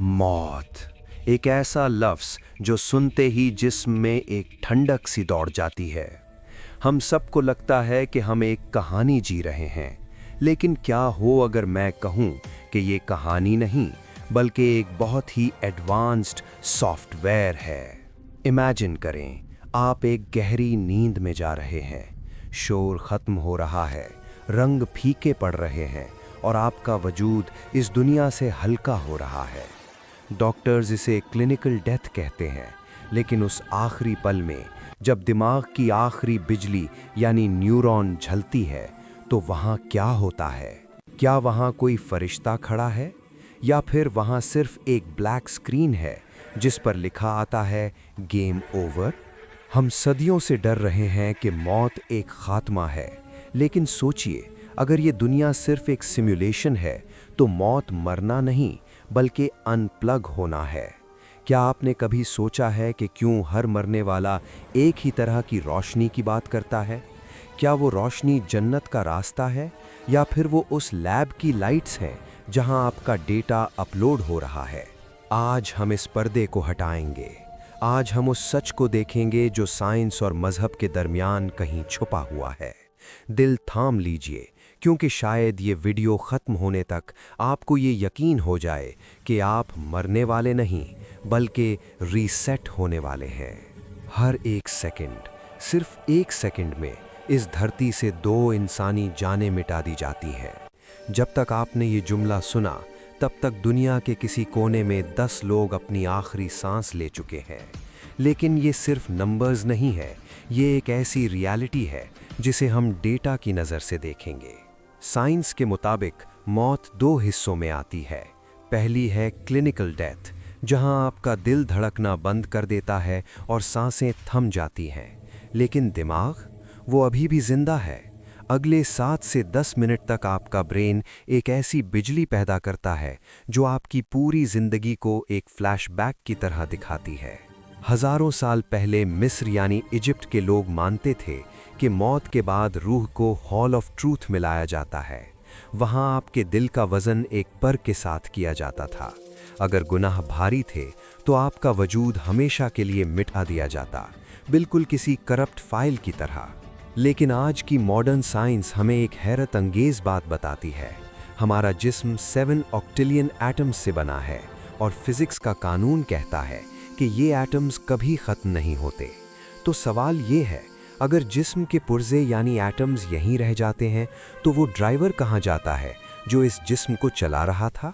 मौत, एक ऐसा लफ्ज़ जो सुनते ही जिस्म में एक ठंडक सी दौड़ जाती है। हम सबको लगता है कि हम एक कहानी जी रहे हैं, लेकिन क्या हो अगर मैं कहूँ कि ये कहानी नहीं बल्कि एक बहुत ही एडवांस्ड सॉफ्टवेयर है। इमेजिन करें, आप एक गहरी नींद में जा रहे हैं, शोर ख़त्म हो रहा है, रंग फीके पड़ रहे हैं और आपका वजूद इस दुनिया से हल्का हो रहा है। डॉक्टर्स इसे क्लिनिकल डेथ कहते हैं, लेकिन उस आखिरी पल में जब दिमाग की आखिरी बिजली यानी न्यूरॉन झलती है, तो वहाँ क्या होता है? क्या वहाँ कोई फरिश्ता खड़ा है या फिर वहाँ सिर्फ एक ब्लैक स्क्रीन है जिस पर लिखा आता है गेम ओवर? हम सदियों से डर रहे हैं कि मौत एक खात्मा है, लेकिन सोचिए, अगर ये दुनिया सिर्फ एक सिमुलेशन है तो मौत मरना नहीं बल्कि अनप्लग होना है। क्या आपने कभी सोचा है कि क्यों हर मरने वाला एक ही तरह की रोशनी की बात करता है? क्या वो रोशनी जन्नत का रास्ता है या फिर वो उस लैब की लाइट्स हैं जहां आपका डेटा अपलोड हो रहा है? आज हम इस पर्दे को हटाएंगे। आज हम उस सच को देखेंगे जो साइंस और मजहब के दरमियान कहीं छुपा हुआ है। दिल थाम लीजिए, क्योंकि शायद ये वीडियो ख़त्म होने तक आपको ये यकीन हो जाए कि आप मरने वाले नहीं बल्कि रीसेट होने वाले हैं। हर एक सेकंड, सिर्फ एक सेकंड में इस धरती से 2 इंसानी जानें मिटा दी जाती हैं। जब तक आपने ये जुमला सुना, तब तक दुनिया के किसी कोने में 10 लोग अपनी आखिरी सांस ले चुके हैं। लेकिन ये सिर्फ नंबर्स नहीं है, ये एक ऐसी रियलिटी है जिसे हम डेटा की नज़र से देखेंगे। साइंस के मुताबिक मौत 2 हिस्सों में आती है। पहली है क्लिनिकल डेथ, जहां आपका दिल धड़कना बंद कर देता है और सांसें थम जाती हैं। लेकिन दिमाग, वो अभी भी जिंदा है। अगले 7 से 10 मिनट तक आपका ब्रेन एक ऐसी बिजली पैदा करता है जो आपकी पूरी जिंदगी को एक फ्लैशबैक की तरह दिखाती है। हजारों साल पहले मिस्र यानी इजिप्ट के लोग मानते थे कि मौत के बाद रूह को हॉल ऑफ ट्रूथ मिलाया जाता है। वहां आपके दिल का वजन एक पर के साथ किया जाता था। अगर गुनाह भारी थे तो आपका वजूद हमेशा के लिए मिटा दिया जाता, बिल्कुल किसी करप्ट फाइल की तरह। लेकिन आज की मॉडर्न साइंस हमें एक हैरत अंगेज बात बताती है। हमारा जिस्म 7 ऑक्टिलियन एटम्स से बना है और फिजिक्स का कानून कहता है कि ये एटम्स कभी ख़त्म नहीं होते। तो सवाल ये है, अगर जिस्म के पुर्जे यानी एटम्स यहीं रह जाते हैं, तो वो ड्राइवर कहाँ जाता है जो इस जिस्म को चला रहा था?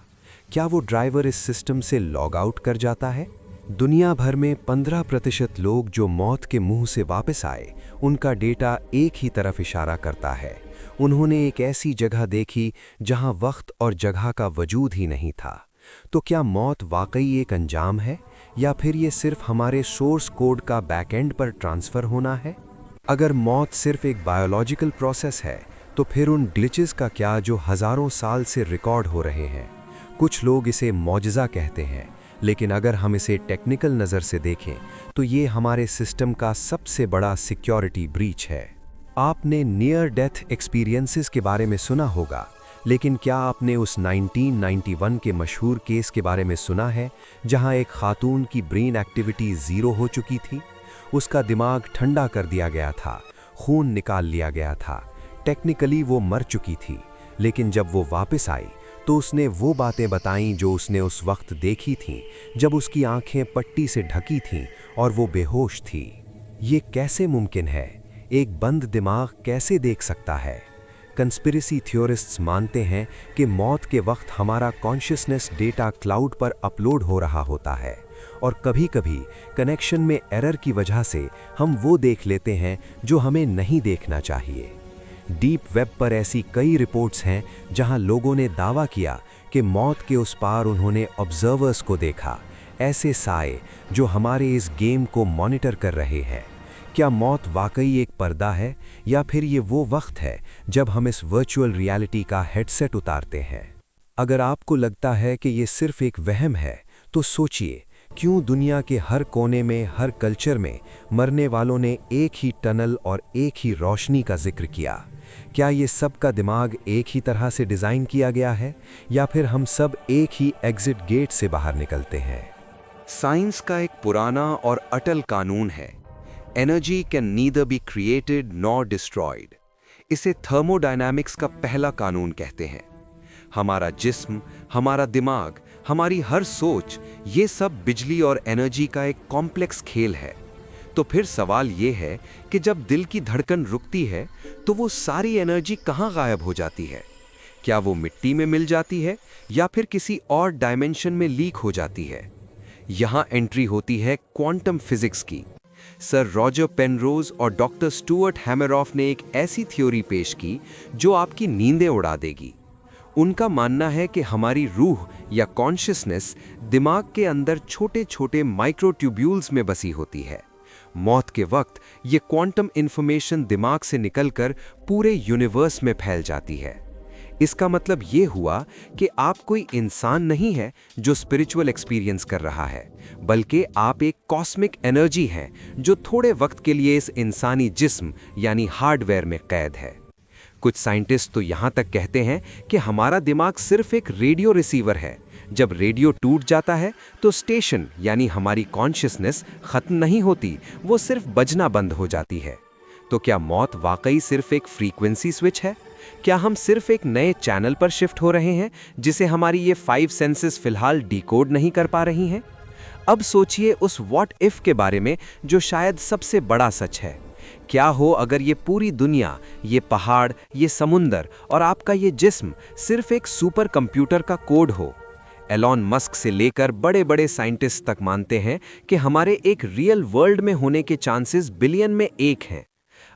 क्या वो ड्राइवर इस सिस्टम से लॉग आउट कर जाता है? दुनिया भर में 15% लोग जो मौत के मुंह से वापस आए, उनका डेटा एक ही तरफ इशारा करता है। उन्होंने एक ऐसी जगह देखी जहां वक्त और जगह का वजूद ही नहीं था। तो क्या मौत वाकई एक अंजाम है या फिर ये सिर्फ हमारे सोर्स कोड का बैकएंड पर ट्रांसफ़र होना है? अगर मौत सिर्फ एक बायोलॉजिकल प्रोसेस है, तो फिर उन ग्लिचेस का क्या जो हज़ारों साल से रिकॉर्ड हो रहे हैं? कुछ लोग इसे मौजज़ा कहते हैं, लेकिन अगर हम इसे टेक्निकल नज़र से देखें तो ये हमारे सिस्टम का सबसे बड़ा सिक्योरिटी ब्रीच है। आपने नियर डेथ एक्सपीरियंसेस के बारे में सुना होगा, लेकिन क्या आपने उस 1991 के मशहूर केस के बारे में सुना है जहां एक खातून की ब्रेन एक्टिविटी ज़ीरो हो चुकी थी? उसका दिमाग ठंडा कर दिया गया था, खून निकाल लिया गया था। टेक्निकली वो मर चुकी थी, लेकिन जब वो वापस आई तो उसने वो बातें बताईं जो उसने उस वक्त देखी थीं, जब उसकी आंखें पट्टी से ढकी थीं और वो बेहोश थी। ये कैसे मुमकिन है? एक बंद दिमाग कैसे देख सकता है? कंस्पिरेसी थ्योरिस्ट्स मानते हैं कि मौत के वक्त हमारा कॉन्शियसनेस डेटा क्लाउड पर अपलोड हो रहा होता है और कभी-कभी कनेक्शन में एरर की वजह से हम वो देख लेते हैं जो हमें नहीं देखना चाहिए। डीप वेब पर ऐसी कई रिपोर्ट्स हैं जहां लोगों ने दावा किया कि मौत के उस पार उन्होंने ऑब्जर्वर्स को देखा, ऐसे साए जो हमारे इस गेम को मॉनिटर कर रहे हैं। क्या मौत वाकई एक पर्दा है या फिर ये वो वक्त है जब हम इस वर्चुअल रियलिटी का हेडसेट उतारते हैं? अगर आपको लगता है कि ये सिर्फ एक वहम है, तो सोचिए, क्यों दुनिया के हर कोने में, हर कल्चर में मरने वालों ने एक ही टनल और एक ही रोशनी का जिक्र किया? क्या ये सब का दिमाग एक ही तरह से डिज़ाइन किया गया है या फिर हम सब एक ही एग्जिट गेट से बाहर निकलते हैं? साइंस का एक पुराना और अटल कानून है, energy can neither be created nor destroyed. इसे थर्मोडायनामिक्स का पहला कानून कहते हैं। हमारा जिस्म, हमारा दिमाग, हमारी हर सोच, ये सब बिजली और एनर्जी का एक कॉम्प्लेक्स खेल है। तो फिर सवाल ये है कि जब दिल की धड़कन रुकती है तो वो सारी एनर्जी कहाँ गायब हो जाती है? क्या वो मिट्टी में मिल जाती है या फिर किसी और डायमेंशन में लीक हो जाती है? यहाँ एंट्री होती है क्वांटम फिजिक्स की। सर रॉजर पेनरोज और डॉक्टर स्टुअर्ट हैमरऑफ ने एक ऐसी थ्योरी पेश की जो आपकी नींदें उड़ा देगी। उनका मानना है कि हमारी रूह या कॉन्शियसनेस दिमाग के अंदर छोटे छोटे माइक्रोट्यूब्यूल्स में बसी होती है। मौत के वक्त ये क्वांटम इंफॉर्मेशन दिमाग से निकलकर पूरे यूनिवर्स में फैल जाती है। इसका मतलब ये हुआ कि आप कोई इंसान नहीं है जो स्पिरिचुअल एक्सपीरियंस कर रहा है, बल्कि आप एक कॉस्मिक एनर्जी हैं जो थोड़े वक्त के लिए इस इंसानी जिस्म यानी हार्डवेयर में कैद है। कुछ साइंटिस्ट तो यहाँ तक कहते हैं कि हमारा दिमाग सिर्फ एक रेडियो रिसीवर है। जब रेडियो टूट जाता है तो स्टेशन यानी हमारी कॉन्शियसनेस खत्म नहीं होती, वो सिर्फ बजना बंद हो जाती है। तो क्या मौत वाकई सिर्फ एक फ्रीक्वेंसी स्विच है? क्या हम सिर्फ एक नए चैनल पर शिफ्ट हो रहे हैं जिसे हमारी ये 5 सेंसेस फिलहाल डिकोड नहीं कर पा रही हैं? अब सोचिए उस व्हाट इफ के बारे में जो शायद सबसे बड़ा सच है। क्या हो अगर ये पूरी दुनिया, ये पहाड़, ये समुंदर और आपका ये जिस्म सिर्फ एक सुपर कंप्यूटर का कोड हो? एलॉन मस्क से लेकर बड़े बड़े साइंटिस्ट तक मानते हैं कि हमारे एक रियल वर्ल्ड में होने के चांसेस बिलियन में 1 हैं।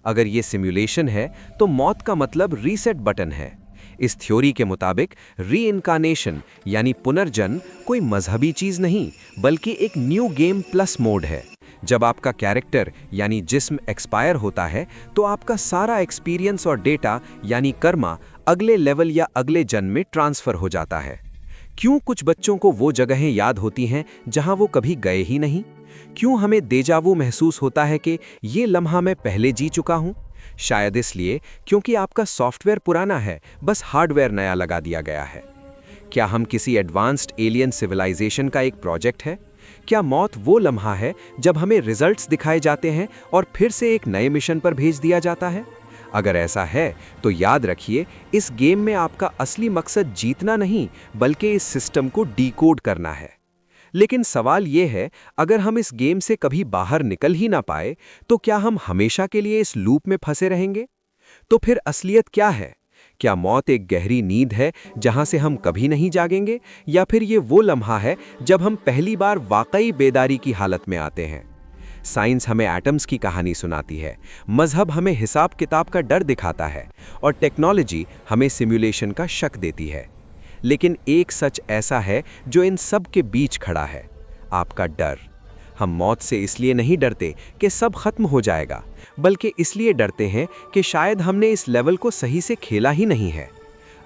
अगर ये सिमुलेशन है तो मौत का मतलब रीसेट बटन है। इस थ्योरी के मुताबिक रीइंकार्नेशन यानी पुनर्जन्म कोई मजहबी चीज नहीं, बल्कि एक न्यू गेम प्लस मोड है। जब आपका कैरेक्टर यानी जिस्म एक्सपायर होता है तो आपका सारा एक्सपीरियंस और डेटा यानी कर्मा अगले लेवल या अगले जन्म में ट्रांसफर हो जाता है। क्यों कुछ बच्चों को वो जगहें याद होती हैं जहां वो कभी गए ही नहीं? क्यों हमें देजावू महसूस होता है कि ये लम्हा मैं पहले जी चुका हूं? शायद इसलिए क्योंकि आपका सॉफ्टवेयर पुराना है, बस हार्डवेयर नया लगा दिया गया है। क्या हम किसी एडवांस्ड एलियन सिविलाइजेशन का एक प्रोजेक्ट है? क्या मौत वो लम्हा है जब हमें रिजल्ट्स दिखाए जाते हैं और फिर से एक नए मिशन पर भेज दिया जाता है? अगर ऐसा है तो याद रखिए, इस गेम में आपका असली मकसद जीतना नहीं, बल्कि इस सिस्टम को डिकोड करना है। लेकिन सवाल यह है, अगर हम इस गेम से कभी बाहर निकल ही ना पाए तो क्या हम हमेशा के लिए इस लूप में फंसे रहेंगे? तो फिर असलियत क्या है? क्या मौत एक गहरी नींद है जहां से हम कभी नहीं जागेंगे, या फिर ये वो लम्हा है जब हम पहली बार वाकई बेदारी की हालत में आते हैं? साइंस हमें एटम्स की कहानी सुनाती है, मजहब हमें हिसाब किताब का डर दिखाता है और टेक्नोलॉजी हमें सिमुलेशन का शक देती है। लेकिन एक सच ऐसा है जो इन सब के बीच खड़ा है, आपका डर। हम मौत से इसलिए नहीं डरते कि सब खत्म हो जाएगा, बल्कि इसलिए डरते हैं कि शायद हमने इस लेवल को सही से खेला ही नहीं है।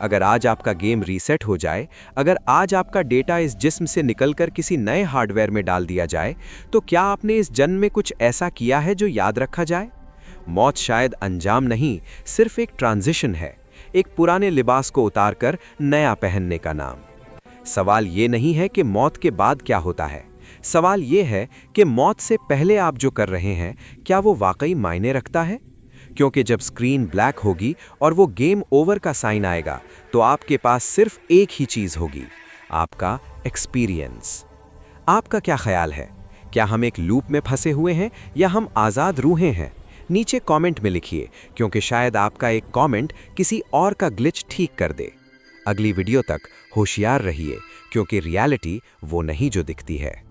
अगर आज आपका गेम रीसेट हो जाए, अगर आज आपका डेटा इस जिस्म से निकलकर किसी नए हार्डवेयर में डाल दिया जाए, तो क्या आपने इस जन्म में कुछ ऐसा किया है जो याद रखा जाए? मौत शायद अंजाम नहीं, सिर्फ एक ट्रांजिशन है, एक पुराने लिबास को उतारकर नया पहनने का नाम। सवाल ये नहीं है कि मौत के बाद क्या होता है, सवाल ये है कि मौत से पहले आप जो कर रहे हैं, क्या वो वाकई मायने रखता है? क्योंकि जब स्क्रीन ब्लैक होगी और वो गेम ओवर का साइन आएगा, तो आपके पास सिर्फ एक ही चीज होगी, आपका एक्सपीरियंस। आपका क्या ख्याल है? क्या हम एक लूप में फंसे हुए हैं या हम आज़ाद रूहें हैं? नीचे कमेंट में लिखिए, क्योंकि शायद आपका एक कमेंट किसी और का ग्लिच ठीक कर दे। अगली वीडियो तक होशियार रहिए, क्योंकि रियलिटी वो नहीं जो दिखती है।